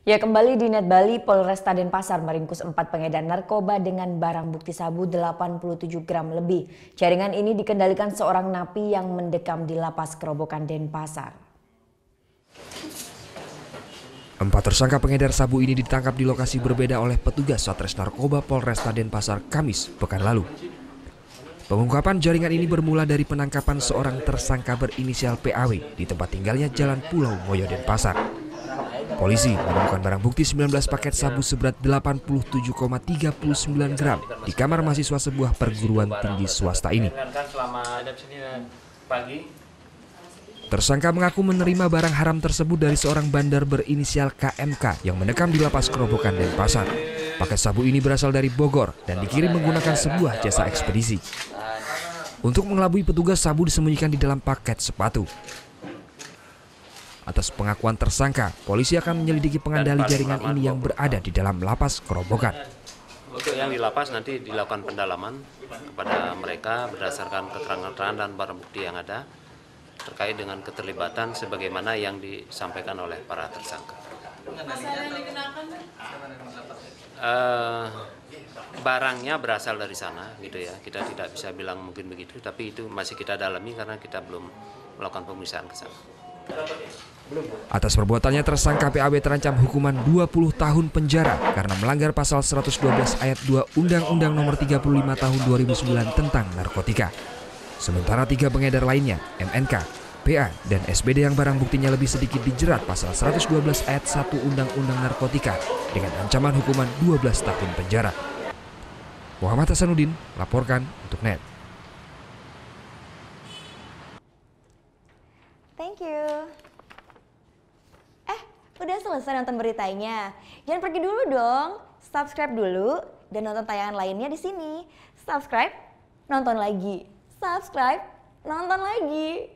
Ya, kembali di Net Bali, Polresta Denpasar meringkus 4 pengedar narkoba dengan barang bukti sabu 87 gram lebih. Jaringan ini dikendalikan seorang napi yang mendekam di Lapas Kerobokan Denpasar. 4 tersangka pengedar sabu ini ditangkap di lokasi berbeda oleh petugas Satres Narkoba Polresta Denpasar Kamis pekan lalu. Pengungkapan jaringan ini bermula dari penangkapan seorang tersangka berinisial PAW di tempat tinggalnya Jalan Pulau Moyo Denpasar. Polisi menemukan barang bukti 19 paket sabu seberat 87,39 gram di kamar mahasiswa sebuah perguruan tinggi swasta ini. Tersangka mengaku menerima barang haram tersebut dari seorang bandar berinisial KMK yang mendekam di Lapas Kerobokan Denpasar. Paket sabu ini berasal dari Bogor dan dikirim menggunakan sebuah jasa ekspedisi. Untuk mengelabui petugas, sabu disembunyikan di dalam paket sepatu. Atas pengakuan tersangka, polisi akan menyelidiki pengendali jaringan ini yang berada di dalam Lapas Kerobokan. Untuk yang di lapas nanti dilakukan pendalaman kepada mereka berdasarkan keterangan dan barang bukti yang ada terkait dengan keterlibatan sebagaimana yang disampaikan oleh para tersangka. Barangnya berasal dari sana, gitu ya. Kita tidak bisa bilang mungkin begitu, tapi itu masih kita dalami karena kita belum melakukan pemeriksaan ke sana. Atas perbuatannya tersangka PAW terancam hukuman 20 tahun penjara karena melanggar pasal 112 ayat 2 Undang-Undang Nomor 35 Tahun 2009 tentang narkotika. Sementara 3 pengedar lainnya, MNK, PA, dan SBD yang barang buktinya lebih sedikit dijerat pasal 112 ayat 1 Undang-Undang Narkotika dengan ancaman hukuman 12 tahun penjara. Muhammad Hasanuddin laporkan untuk NET. Thank you. Udah selesai nonton beritanya? Jangan pergi dulu dong. Subscribe dulu dan nonton tayangan lainnya di sini. Subscribe, nonton lagi. Subscribe, nonton lagi.